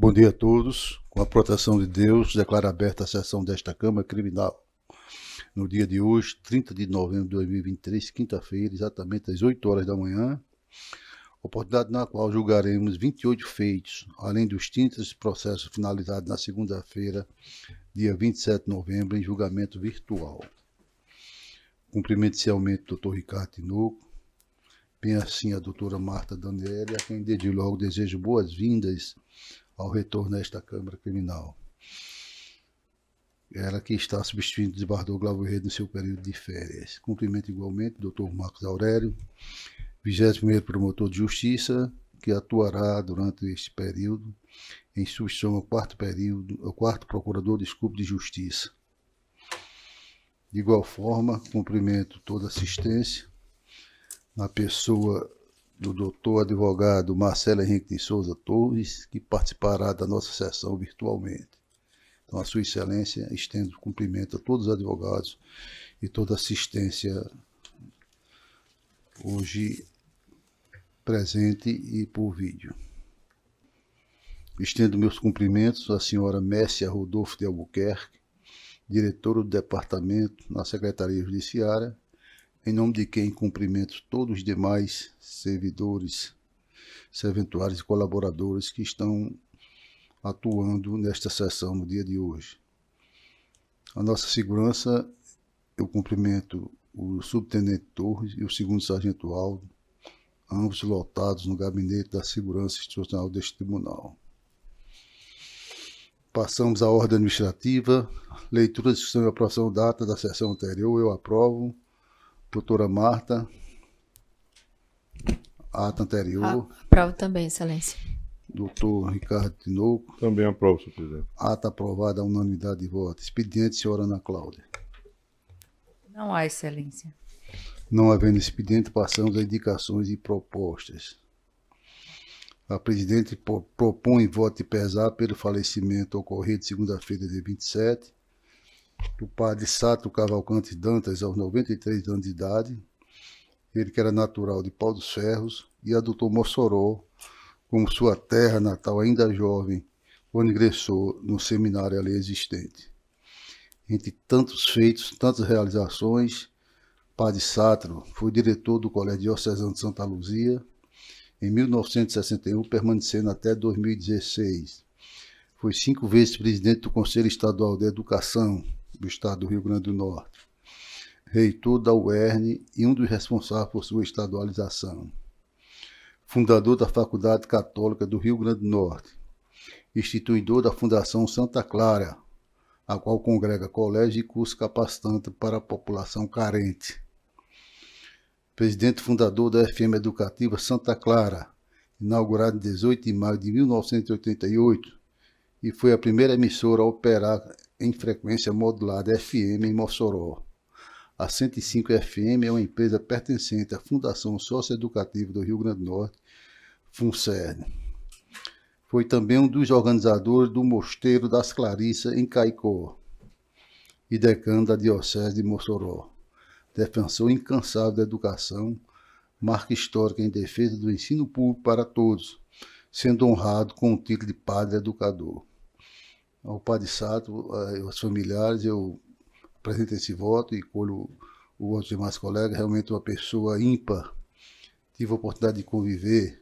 Bom dia a todos. Com a proteção de Deus, declaro aberta a sessão desta Câmara Criminal. No dia de hoje, 30 de novembro de 2023, quinta-feira, exatamente às 8 horas da manhã, oportunidade na qual julgaremos 28 feitos, além dos 30 processos finalizados na segunda-feira, dia 27 de novembro, em julgamento virtual. Cumprimento inicialmente o Dr. Ricardo Tinoco, bem assim a doutora Marta Daniele, a quem desde logo desejo boas-vindas ao retorno a esta Câmara Criminal. Ela que está substituindo o desembargador Glauber Rede no seu período de férias. Cumprimento igualmente o Dr. Marcos Aurélio, 21º Promotor de Justiça, que atuará durante este período em substituição ao quarto Procurador de Justiça. De igual forma, cumprimento toda a assistência na pessoa do doutor advogado Marcelo Henrique de Souza Torres, que participará da nossa sessão virtualmente. Então, a Sua Excelência, estendo cumprimento a todos os advogados e toda a assistência hoje presente e por vídeo. Estendo meus cumprimentos à senhora Messia Rodolfo de Albuquerque, diretora do departamento na Secretaria Judiciária, em nome de quem cumprimento todos os demais servidores, serventuários e colaboradores que estão atuando nesta sessão no dia de hoje. A nossa segurança, eu cumprimento o subtenente Torres e o segundo sargento Aldo, ambos lotados no gabinete da segurança institucional deste tribunal. Passamos à ordem administrativa, leitura, discussão e aprovação da ata da sessão anterior, eu aprovo. Doutora Marta, ata anterior. Aprovo também, Excelência. Doutor Ricardo Tinoco. Também aprovo, senhor presidente. Ata aprovada à unanimidade de voto. Expediente, senhora Ana Cláudia. Não há, Excelência. Não havendo expediente, passamos a indicações e propostas. A presidente propõe voto de pesar pelo falecimento ocorrido segunda-feira, dia 27, do padre Sátiro Cavalcante Dantas, aos 93 anos de idade, ele que era natural de Pau dos Ferros, e adotou Mossoró como sua terra natal ainda jovem, quando ingressou no seminário ali existente. Entre tantos feitos, tantas realizações, padre Sátiro foi diretor do Colégio Diocesano de Santa Luzia, em 1961, permanecendo até 2016. Foi 5 vezes presidente do Conselho Estadual de Educação do Estado do Rio Grande do Norte, reitor da UERN e um dos responsáveis por sua estadualização. Fundador da Faculdade Católica do Rio Grande do Norte, instituidor da Fundação Santa Clara, a qual congrega colégio e curso capacitante para a população carente. Presidente fundador da FM Educativa Santa Clara, inaugurada em 18 de maio de 1988, e foi a primeira emissora a operar em frequência modulada FM em Mossoró. A 105 FM é uma empresa pertencente à Fundação Socioeducativa do Rio Grande do Norte, FUNCERN. Foi também um dos organizadores do Mosteiro das Clarissas em Caicó e decano da Diocese de Mossoró. Defensor incansável da educação, marca histórica em defesa do ensino público para todos, sendo honrado com o título de Padre Educador. Ao padre Sátiro, aos familiares, eu apresento esse voto e colho o voto de demais colegas. Realmente uma pessoa ímpar. Tive a oportunidade de conviver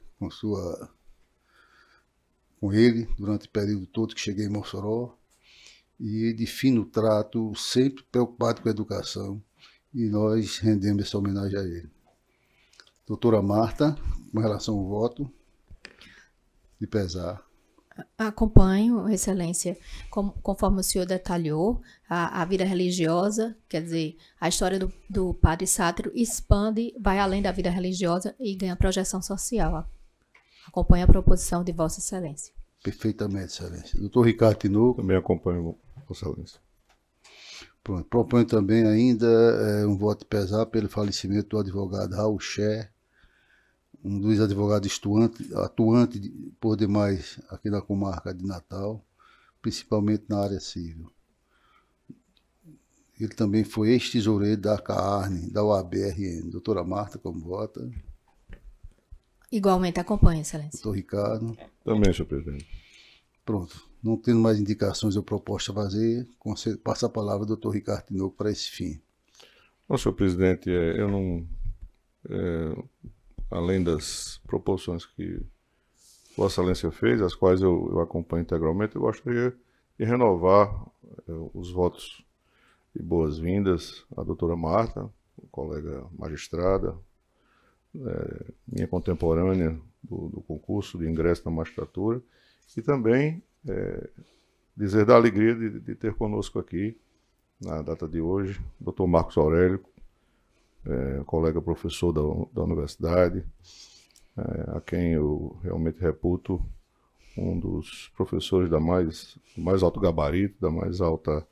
com ele durante o período todo que cheguei em Mossoró, e de fino trato, sempre preocupado com a educação, e nós rendemos essa homenagem a ele. Doutora Marta, com relação ao voto de pesar. Acompanho, Excelência, conforme o senhor detalhou, a vida religiosa, quer dizer, a história do padre Sátiro expande, vai além da vida religiosa e ganha projeção social. Acompanho a proposição de Vossa Excelência. Perfeitamente, Excelência. Doutor Ricardo Tinoco. Também acompanho, Vossa Excelência. Pronto. Proponho também ainda um voto de pesar pelo falecimento do advogado Raul Cher, um dos advogados atuante por demais aqui na comarca de Natal, principalmente na área civil. Ele também foi ex-tesoureiro da CARN, da OAB-RN. Doutora Marta, como vota? Igualmente acompanho, Excelência. Doutor Ricardo? Também, senhor presidente. Pronto. Não tendo mais indicações ou propostas a fazer, passa a palavra ao doutor Ricardo Tinoco para esse fim. Não, senhor presidente, eu não... além das proposições que Vossa Excelência fez, as quais eu acompanho integralmente, eu gostaria de renovar os votos de boas-vindas à doutora Marta, colega magistrada, minha contemporânea do concurso de ingresso na magistratura, e também dizer da alegria de ter conosco aqui, na data de hoje, o Dr. Marcos Aurélio, colega professor da universidade, a quem eu realmente reputo um dos professores do mais alto gabarito, da mais alta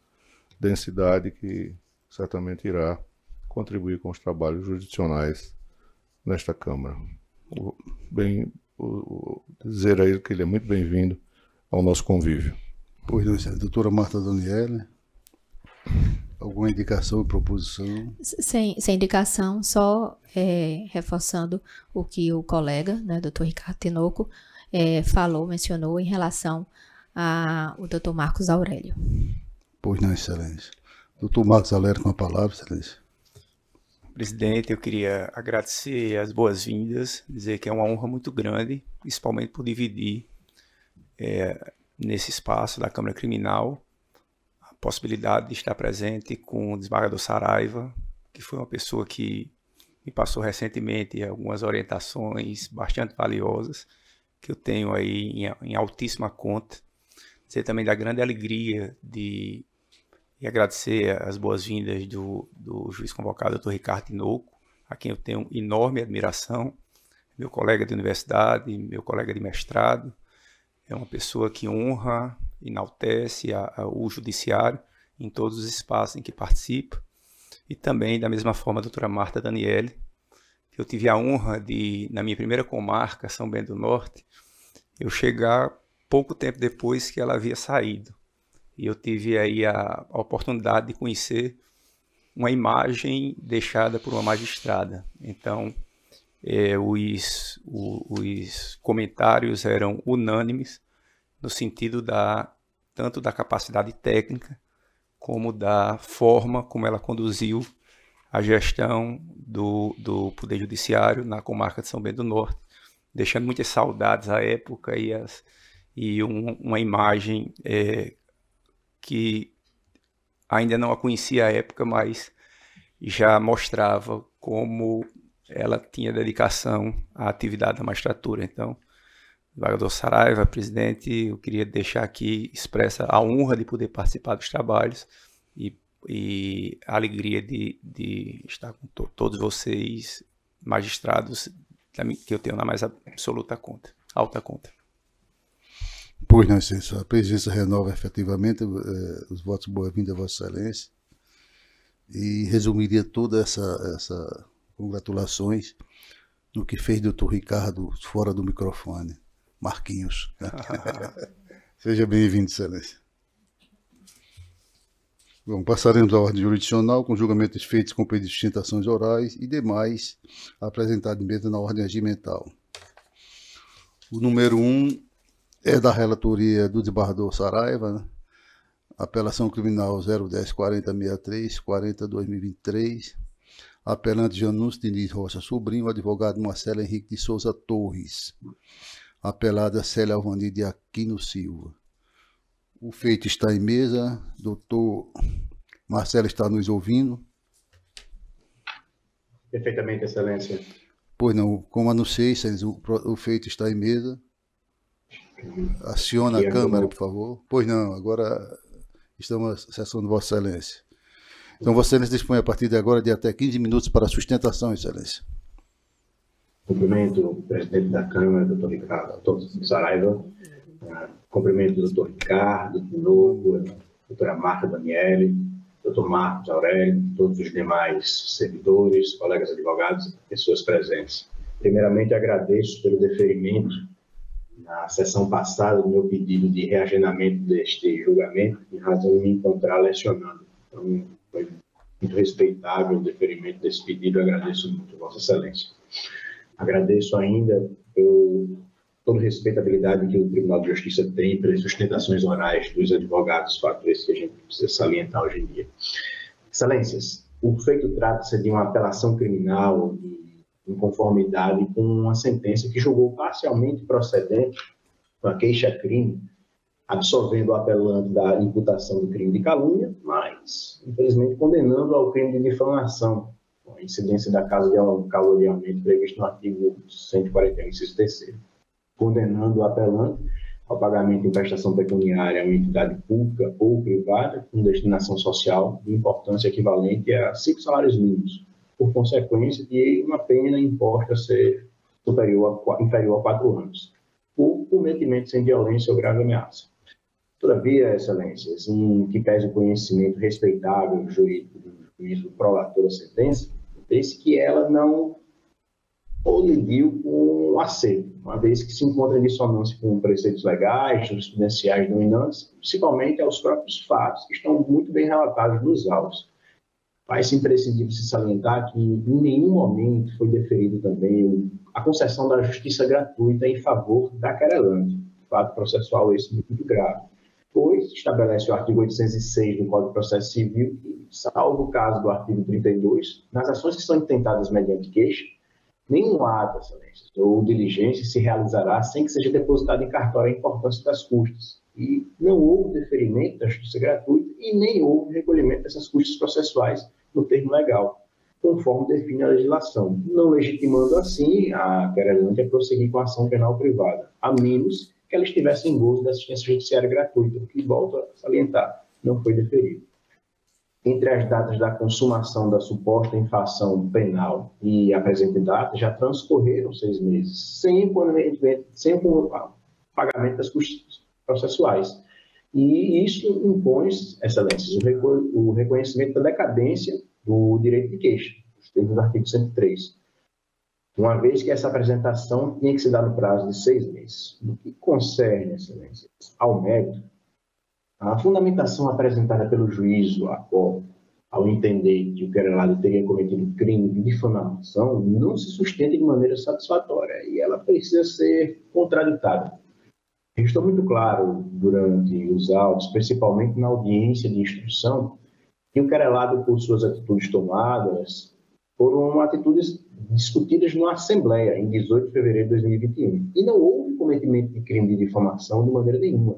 densidade, que certamente irá contribuir com os trabalhos jurisdicionais nesta Câmara. Dizer a ele que ele é muito bem-vindo ao nosso convívio. Pois não, doutora Marta Daniele, alguma indicação e proposição? Sem indicação, só reforçando o que o colega, né, doutor Ricardo Tinoco, mencionou em relação ao doutor Marcos Aurélio. Pois não, excelência. Doutor Marcos Aurélio com a palavra, excelência. Presidente, eu queria agradecer as boas-vindas, dizer que é uma honra muito grande, principalmente por dividir nesse espaço da Câmara Criminal a possibilidade de estar presente com o desembargador Saraiva, que foi uma pessoa que me passou recentemente algumas orientações bastante valiosas, que eu tenho aí em altíssima conta. Dizer também da grande alegria e agradecer as boas-vindas do juiz convocado, doutor Ricardo Tinoco, a quem eu tenho enorme admiração, meu colega de universidade, meu colega de mestrado, é uma pessoa que honra, enaltece o judiciário em todos os espaços em que participa, e também, da mesma forma, a doutora Marta Daniele, que eu tive a honra de, na minha primeira comarca, São Bento do Norte, eu chegar pouco tempo depois que ela havia saído. E eu tive aí a oportunidade de conhecer uma imagem deixada por uma magistrada. Então, os comentários eram unânimes no sentido tanto da capacidade técnica como da forma como ela conduziu a gestão do Poder Judiciário na comarca de São Bento do Norte, deixando muitas saudades à época e uma imagem que ainda não a conhecia à época, mas já mostrava como ela tinha dedicação à atividade da magistratura. Então, desembargador Saraiva, presidente, eu queria deixar aqui expressa a honra de poder participar dos trabalhos e a alegria de estar com todos vocês, magistrados, que eu tenho na mais absoluta conta, alta conta. Pois não, excelência. A presidência renova efetivamente os votos de boa-vinda a Vossa Excelência e resumiria toda essa congratulações no que fez o doutor Ricardo fora do microfone. Marquinhos. Seja bem-vindo, excelência. Bom, passaremos à ordem jurisdicional com julgamentos feitos com pedido de sustentações orais e demais apresentados em mesa na ordem regimental. O número 1 é da relatoria do desembargador Saraiva, né? Apelação criminal 010-4063, 40-2023. Apelante Janus Diniz Rocha Sobrinho, advogado Marcelo Henrique de Souza Torres. Apelada Célia Alvani de Aquino Silva. O feito está em mesa. Doutor Marcelo está nos ouvindo? Perfeitamente, excelência. Pois não, como anunciei, o feito está em mesa. Aciona a câmera, por favor. Pois não, agora estamos acessando Vossa Excelência. Então, Vossa Excelência dispõe a partir de agora de até 15 minutos para a sustentação, Excelência. Cumprimento o presidente da Câmara, doutor Ricardo, doutor Saraiva. Cumprimento o doutor Ricardo, de novo, a doutora Marta Daniele, doutor Marcos Aurélio, todos os demais servidores, colegas advogados e pessoas presentes. Primeiramente, agradeço pelo deferimento na sessão passada do meu pedido de reagendamento deste julgamento, em razão de me encontrar lecionando. Então, foi muito respeitável o deferimento desse pedido, eu agradeço muito, Vossa Excelência. Agradeço ainda toda respeitabilidade que o Tribunal de Justiça tem pelas sustentações orais dos advogados, fato esse que a gente precisa salientar hoje em dia. Excelências, o feito trata-se de uma apelação criminal em conformidade com uma sentença que julgou parcialmente procedente uma queixa-crime, absolvendo o apelante da imputação do crime de calúnia, mas, infelizmente, condenando ao crime de difamação, com a incidência da causa de caluniamento previsto no artigo 141, inciso 3º, condenando o apelante ao pagamento em prestação pecuniária a uma entidade pública ou privada com destinação social de importância equivalente a 5 salários mínimos, por consequência de uma pena imposta a ser inferior a 4 anos, por cometimento sem violência ou grave ameaça. Todavia, excelências, em que pese o conhecimento respeitável jurídico do juízo prolator da sentença, vê-se que ela não colidiu com o acerto, uma vez que se encontra em dissonância com preceitos legais, jurisprudenciais dominantes, principalmente aos próprios fatos, que estão muito bem relatados nos autos. Faz-se imprescindível se salientar que em nenhum momento foi deferido também a concessão da justiça gratuita em favor da querelante, fato processual esse muito grave, pois estabelece o artigo 806 do Código de Processo Civil que, salvo o caso do artigo 32, nas ações que são intentadas mediante queixa, nenhum ato, excelências, ou diligência se realizará sem que seja depositado em cartório a importância das custas. E não houve deferimento da justiça gratuita e nem houve recolhimento dessas custas processuais no termo legal, conforme define a legislação, não legitimando assim a querelante a prosseguir com a ação penal privada, a menos que ela estivesse em gozo da assistência judiciária gratuita, o que, volto a salientar, não foi deferido. Entre as datas da consumação da suposta infração penal e a presente data, já transcorreram 6 meses, sem o pagamento das custas processuais. E isso impõe, excelências, o reconhecimento da decadência do direito de queixa, os termos do artigo 103, uma vez que essa apresentação tinha que se dar no prazo de 6 meses. No que concerne, excelências, ao mérito, a fundamentação apresentada pelo juízo ao entender que o querelado teria cometido crime de difamação não se sustenta de maneira satisfatória e ela precisa ser contraditada. Restou muito claro durante os autos, principalmente na audiência de instrução, que o querelado, por suas atitudes tomadas, foram atitudes discutidas na Assembleia em 18 de fevereiro de 2021 e não houve cometimento de crime de difamação de maneira nenhuma,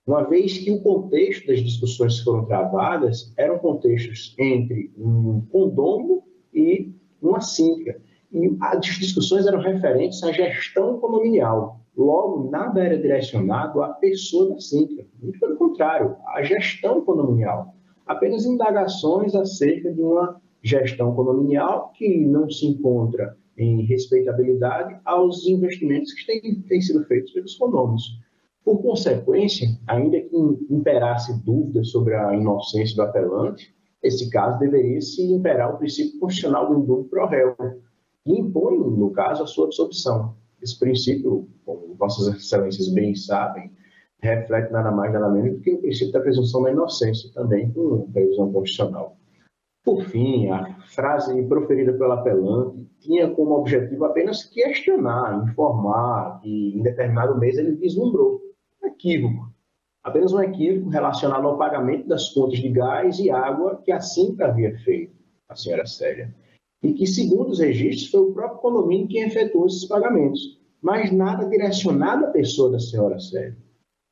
uma vez que o contexto das discussões que foram travadas eram contextos entre um condômino e uma síndica. E as discussões eram referentes à gestão condominial. Logo, nada era direcionado à pessoa da síndica. Muito pelo contrário, à gestão condominial. Apenas indagações acerca de uma gestão condominial que não se encontra em respeitabilidade aos investimentos que têm sido feitos pelos condôminos. Por consequência, ainda que imperasse dúvida sobre a inocência do apelante, esse caso deveria se imperar o princípio constitucional do indulto pro réu, que impõe, no caso, a sua absolvição. Esse princípio, como vossas excelências bem sabem, reflete nada mais nada menos do que o princípio da presunção da inocência, também com previsão constitucional. Por fim, a frase proferida pelo apelante tinha como objetivo apenas questionar, informar que em determinado mês ele vislumbrou equívoco, apenas um equívoco relacionado ao pagamento das contas de gás e água que a síndica havia feito, a senhora Célia, e que, segundo os registros, foi o próprio condomínio quem efetuou esses pagamentos, mas nada direcionado à pessoa da senhora Célia.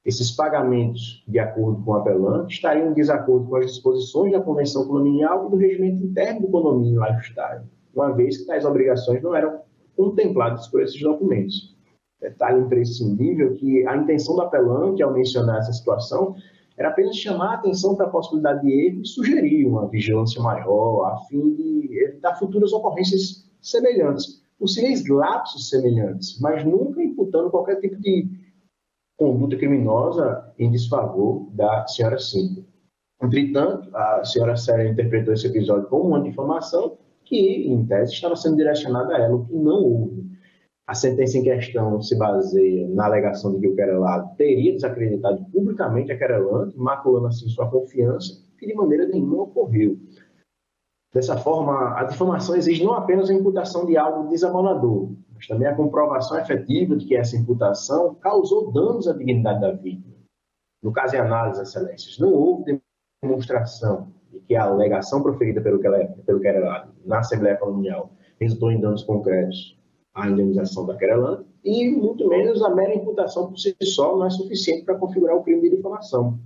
Esses pagamentos, de acordo com o apelante, estariam em desacordo com as disposições da Convenção Condominial e do regimento interno do condomínio lifestyle, uma vez que tais obrigações não eram contempladas por esses documentos. Detalhe imprescindível que a intenção do apelante, ao mencionar essa situação, era apenas chamar a atenção para a possibilidade de erro e sugerir uma vigilância maior, a fim de evitar futuras ocorrências semelhantes, possíveis lapsos semelhantes, mas nunca imputando qualquer tipo de conduta criminosa em desfavor da senhora síndica. Entretanto, a senhora Célia interpretou esse episódio como uma difamação que, em tese, estava sendo direcionada a ela, o que não houve. A sentença em questão se baseia na alegação de que o querelado teria desacreditado publicamente a querelante, maculando assim sua confiança, que de maneira nenhuma ocorreu. Dessa forma, a difamação exige não apenas a imputação de algo desabonador, mas também a comprovação efetiva de que essa imputação causou danos à dignidade da vítima. No caso em análise, excelências, não houve demonstração de que a alegação proferida pelo querelado na Assembleia Colonial resultou em danos concretos à indenização da querelante e, muito menos, a mera imputação por si só não é suficiente para configurar o crime de difamação.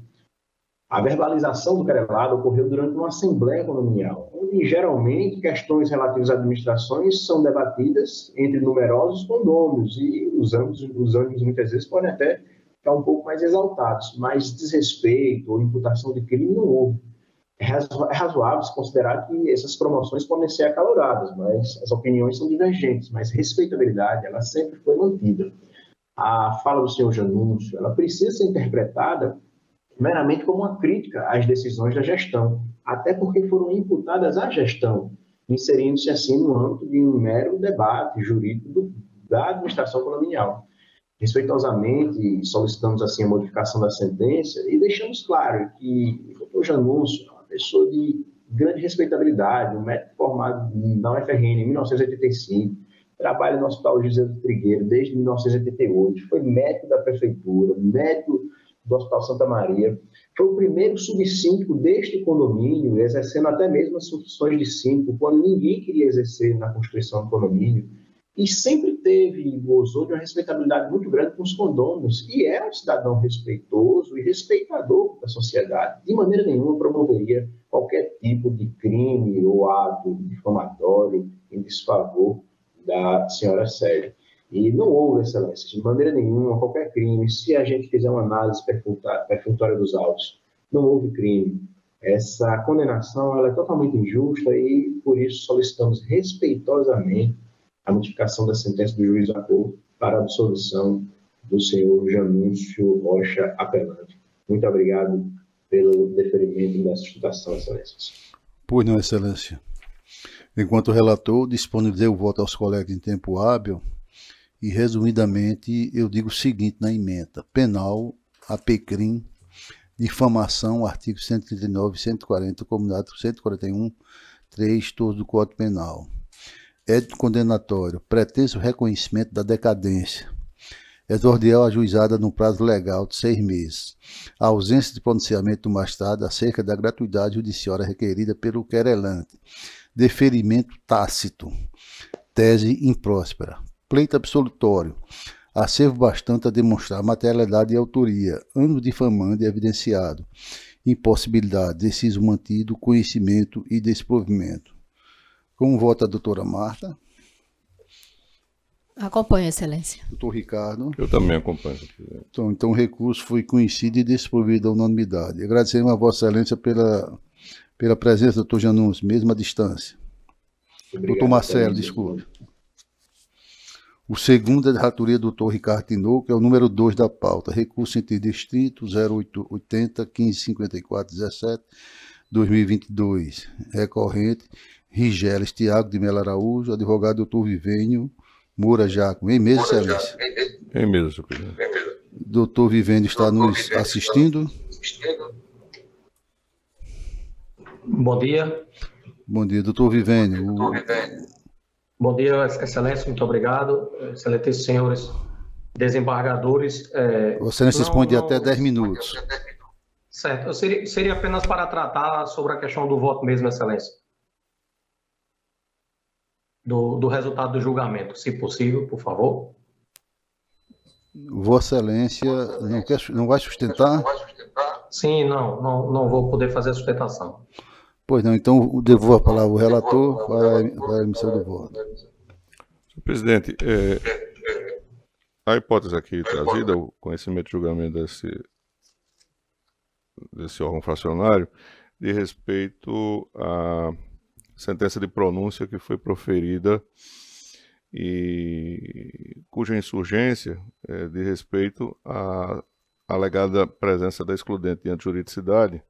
A verbalização do querelado ocorreu durante uma Assembleia Condominial, onde, geralmente, questões relativas a administrações são debatidas entre numerosos condôminos e os ânimos muitas vezes podem até ficar um pouco mais exaltados, mas desrespeito ou imputação de crime não houve. É razoável se considerar que essas promoções podem ser acaloradas, mas as opiniões são divergentes, mas respeitabilidade ela sempre foi mantida. A fala do senhor Janúncio, ela precisa ser interpretada meramente como uma crítica às decisões da gestão, até porque foram imputadas à gestão, inserindo-se assim no âmbito de um mero debate jurídico da administração condominial. Respeitosamente, solicitamos assim a modificação da sentença e deixamos claro que o doutor Janúncio é uma pessoa de grande respeitabilidade, um médico formado na UFRN em 1985, trabalha no Hospital José do Trigueiro desde 1988, foi médico da prefeitura, médico do Hospital Santa Maria, foi o primeiro subsíndico deste condomínio, exercendo até mesmo as funções de síndico, quando ninguém queria exercer na constituição do condomínio, e sempre teve e gozou de uma respeitabilidade muito grande com os condôminos, e era um cidadão respeitoso e respeitador da sociedade. De maneira nenhuma promoveria qualquer tipo de crime ou ato difamatório em desfavor da senhora Célia. E não houve, excelência, de maneira nenhuma, qualquer crime. Se a gente fizer uma análise perfunctória dos autos, não houve crime. Essa condenação ela é totalmente injusta e, por isso, solicitamos respeitosamente a modificação da sentença do juiz acordo para a absolvição do senhor Janúncio Rocha Apelante. Muito obrigado pelo deferimento da sustentação, excelências. Pois não, excelência. Enquanto relator, disponibilizei o voto aos colegas em tempo hábil e, resumidamente, eu digo o seguinte na ementa: penal, APCRIM, difamação, artigo 139, 140, combinado 141, 3, todos do Código Penal. Édito condenatório, pretenso reconhecimento da decadência. Exordial ajuizada no prazo legal de 6 meses. A ausência de pronunciamento do magistrado acerca da gratuidade judiciária requerida pelo querelante. Deferimento tácito. Tese impróspera. Pleito absolutório. Acervo bastante a demonstrar materialidade e autoria. Ânimo difamando e evidenciado. Impossibilidade, deciso mantido, conhecimento e desprovimento. Como vota a doutora Marta? Acompanho, excelência. Doutor Ricardo? Eu também acompanho. Então o recurso foi conhecido e desprovido da unanimidade. Agradecemos a Vossa Excelência pela presença, doutor Janúncio, mesmo à distância. Obrigado, doutor Marcelo, desculpe. O segundo é da relatoria do doutor Ricardo Tinoco, que é o número 2 da pauta. Recurso interdistrito 0880 1554 17 2022. Recorrente Rigeles Tiago de Mello Araújo, advogado doutor Vivênio Moura Jaco. Em mesa, excelência. Em mesa, senhor presidente. Doutor Vivênio está nos assistindo? Bom dia. Bom dia, doutor Vivênio. Bom dia, excelência, muito obrigado. Excelentes senhores desembargadores. Vossa Excelência responde até 10 minutos. Certo, seria apenas para tratar sobre a questão do voto mesmo, excelência. Do resultado do julgamento, se possível, por favor. Vossa Excelência não vai sustentar? Sim, não vou poder fazer a sustentação. Pois não, então devolvo a palavra ao relator para a emissão do voto. Senhor presidente, a hipótese aqui trazida, o conhecimento de julgamento desse órgão fracionário, de respeito à sentença de pronúncia que foi proferida e cuja insurgência é de respeito à alegada presença da excludente de antijuridicidade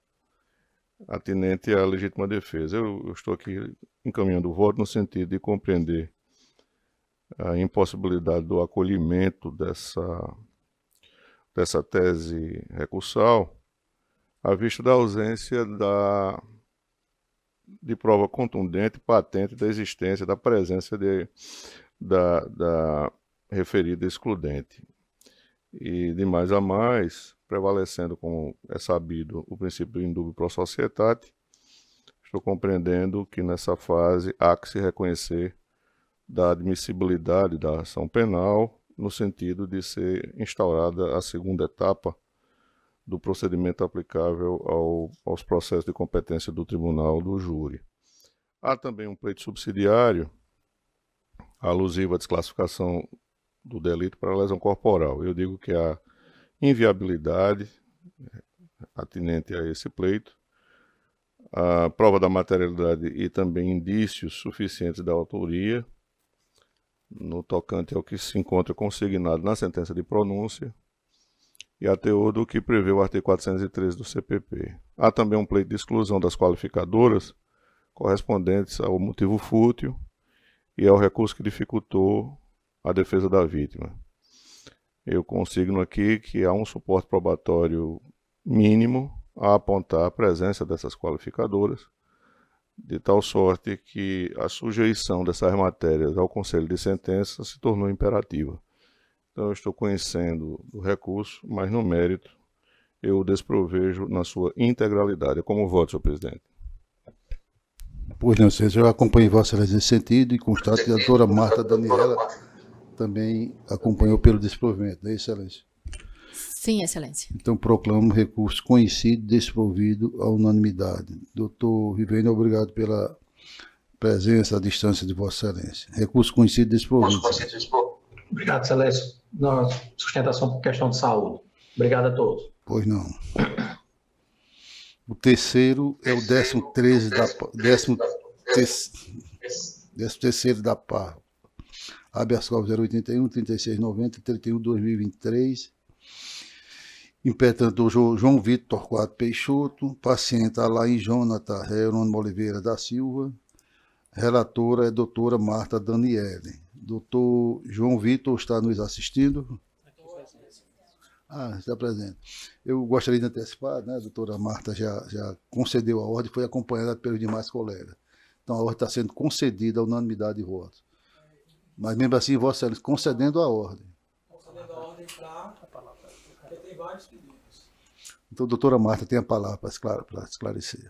atinente à legítima defesa. Eu estou aqui encaminhando o voto no sentido de compreender a impossibilidade do acolhimento dessa tese recursal à vista da ausência de prova contundente, patente da existência, da presença de da referida excludente. E de mais a mais, prevalecendo, como é sabido, o princípio do indubio pro societate, estou compreendendo que nessa fase há que se reconhecer da admissibilidade da ação penal, no sentido de ser instaurada a segunda etapa do procedimento aplicável aos processos de competência do tribunal do júri. Há também um pleito subsidiário alusivo à desclassificação do delito para lesão corporal. Eu digo que há inviabilidade atinente a esse pleito, a prova da materialidade e também indícios suficientes da autoria, no tocante ao que se encontra consignado na sentença de pronúncia, e a teor do que prevê o artigo 413 do CPP. Há também um pleito de exclusão das qualificadoras correspondentes ao motivo fútil e ao recurso que dificultou a defesa da vítima. Eu consigno aqui que há um suporte probatório mínimo a apontar a presença dessas qualificadoras, de tal sorte que a sujeição dessas matérias ao conselho de sentença se tornou imperativa. Então, eu estou conhecendo o recurso, mas no mérito eu o desprovejo na sua integralidade. Como voto, senhor presidente? Pois não, senhor, eu acompanhei Vossa Excelência nesse sentido e constato que a doutora Marta Daniela também acompanhou pelo desprovimento, não é, Excelência? Sim, Excelência. Então, proclamo recurso conhecido e desprovido à unanimidade. Doutor Vivênio, obrigado pela presença à distância de Vossa Excelência. Recurso conhecido e desprovido. Obrigado, Excelência. Sustentação por questão de saúde. Obrigado a todos. Pois não. O terceiro é o 13º da PAR. Habeas corpus 081, 3690 e 31/2023. Impetrador João Vitor Torquato Peixoto. Paciente Alain Jonathan Jerônimo Oliveira da Silva. Relatora é doutora Marta Daniele. Doutor João Vitor está nos assistindo? Está presente. Eu gostaria de antecipar, né? A doutora Marta já concedeu a ordem, foi acompanhada pelos demais colegas. Então, a ordem está sendo concedida à unanimidade de votos. Mas, mesmo assim, Vossa Excelência, concedendo a ordem. Concedendo a ordem porque tem vários pedidos. Então, doutora Marta tem a palavra para esclarecer.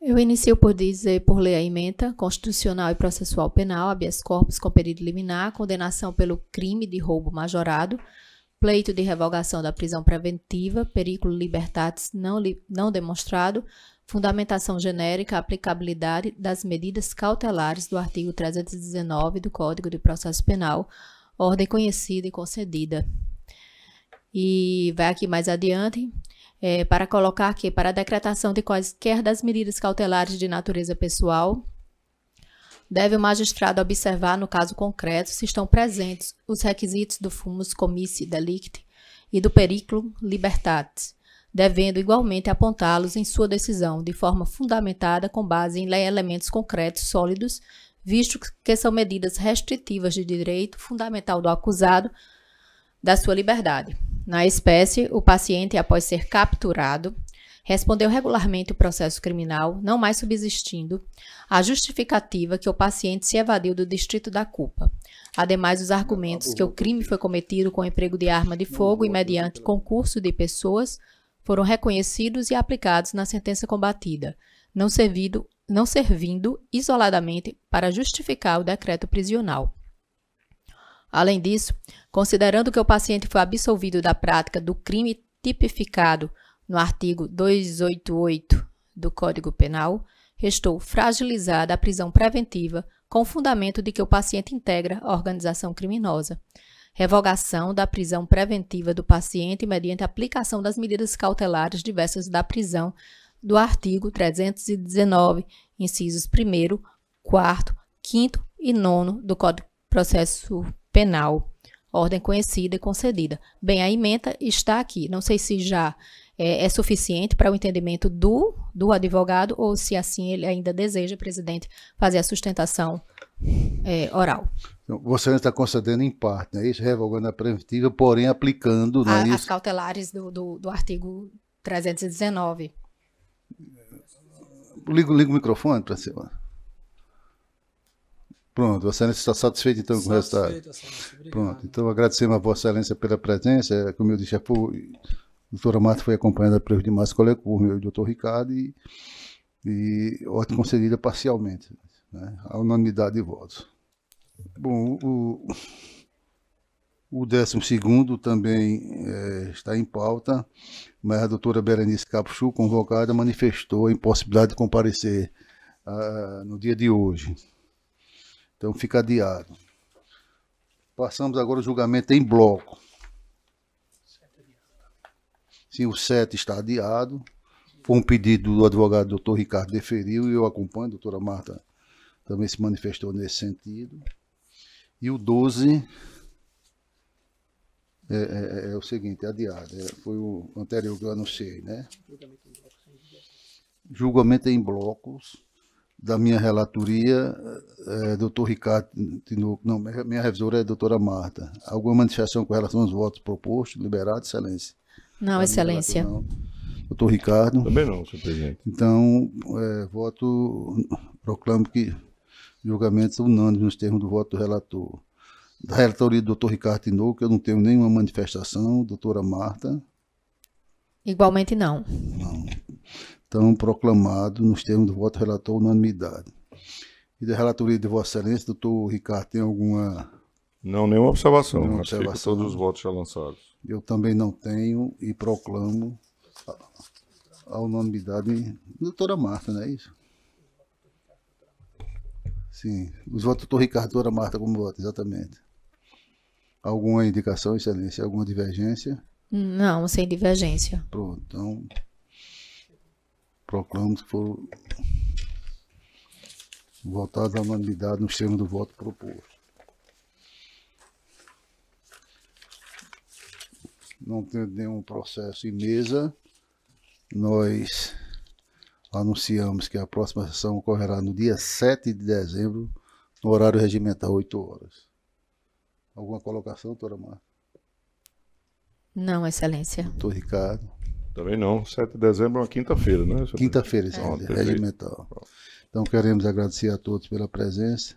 Eu inicio por dizer, por ler a ementa constitucional e processual penal, habeas corpus com pedido liminar, condenação pelo crime de roubo majorado, pleito de revogação da prisão preventiva, periculo libertatis não demonstrado, fundamentação genérica, aplicabilidade das medidas cautelares do artigo 319 do Código de Processo Penal, ordem conhecida e concedida. E vai aqui mais adiante, para colocar que, para a decretação de quaisquer das medidas cautelares de natureza pessoal, deve o magistrado observar, no caso concreto, se estão presentes os requisitos do fumus comissi delicti e do periculo libertatis, devendo igualmente apontá-los em sua decisão, de forma fundamentada com base em elementos concretos sólidos, visto que são medidas restritivas de direito fundamental do acusado da sua liberdade. Na espécie, o paciente, após ser capturado, respondeu regularmente o processo criminal, não mais subsistindo a justificativa que o paciente se evadiu do distrito da culpa. Ademais, os argumentos que o crime foi cometido com emprego de arma de fogo e mediante concurso de pessoas foram reconhecidos e aplicados na sentença combatida, não servindo isoladamente para justificar o decreto prisional. Além disso, considerando que o paciente foi absolvido da prática do crime tipificado no artigo 288 do Código Penal, restou fragilizada a prisão preventiva com o fundamento de que o paciente integra a organização criminosa. Revogação da prisão preventiva do paciente mediante aplicação das medidas cautelares diversas da prisão do artigo 319, incisos 1º, 4º, 5º e 9º do Código de Processo Penal, ordem conhecida e concedida. Bem, a ementa está aqui. Não sei se já é suficiente para o entendimento do advogado ou se assim ele ainda deseja, presidente, fazer a sustentação oral. Então, você está concedendo em parte, não é isso? Revogando a preventiva, porém aplicando... Não é as cautelares do artigo 319. Liga o microfone para cima. Pronto, Vossa Excelência está satisfeito então com o resultado? Satisfeito, Excelência. Obrigado. Pronto, então agradecemos a Vossa Excelência pela presença. Como eu disse, a doutora Marta foi acompanhada pelo demais colegas, por meu e o doutor Ricardo, e ordem concedida parcialmente, né, a unanimidade de votos. Bom, o 12º também está em pauta, mas a doutora Berenice Capuchu, convocada, manifestou a impossibilidade de comparecer no dia de hoje. Então fica adiado. Passamos agora ao julgamento em bloco. Sim, o 7 está adiado. Foi um pedido do advogado doutor Ricardo deferiu e eu acompanho, a doutora Marta também se manifestou nesse sentido. E o 12 é o seguinte, é adiado. Foi o anterior que eu anunciei, né? Julgamento em blocos. Da minha relatoria, doutor Ricardo Tinoco, não, minha revisora é a doutora Marta. Alguma manifestação com relação aos votos propostos, liberados, Excelência? Não, Excelência. Não. Doutor Ricardo? Também não, senhor presidente. Então, proclamo que julgamento unânime nos termos do voto do relator. Da relatoria do doutor Ricardo Tinoco, eu não tenho nenhuma manifestação. Doutora Marta? Igualmente não. Não. Então, proclamado nos termos do voto relator, unanimidade. E da relatoria de Vossa Excelência, doutor Ricardo, tem alguma... Não, nenhuma observação. Nenhuma Aceito observação. todos os votos já lançados. Eu também não tenho e proclamo a unanimidade. Doutora Marta, não é isso? Sim, os votos do doutor Ricardo e doutora Marta como voto, exatamente. Alguma indicação, Excelência? Alguma divergência? Não, sem divergência. Pronto, então proclamo que foram votados à unanimidade nos termos do voto proposto. Não tendo nenhum processo em mesa, nós anunciamos que a próxima sessão ocorrerá no dia 7 de dezembro, no horário regimental, 8 horas. Alguma colocação, doutora Marta? Não, Excelência. Doutor Ricardo? Também não. 7 de dezembro é uma quinta-feira, né? senhor Quinta-feira, presidente? regimental. Então queremos agradecer a todos pela presença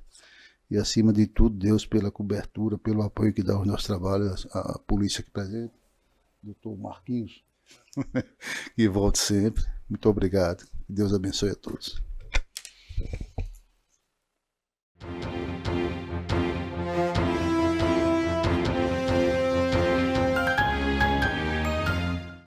e, acima de tudo, Deus pela cobertura, pelo apoio que dá aos nossos trabalhos, a polícia aqui presente, doutor Marquinhos, que volte sempre. Muito obrigado. Deus abençoe a todos.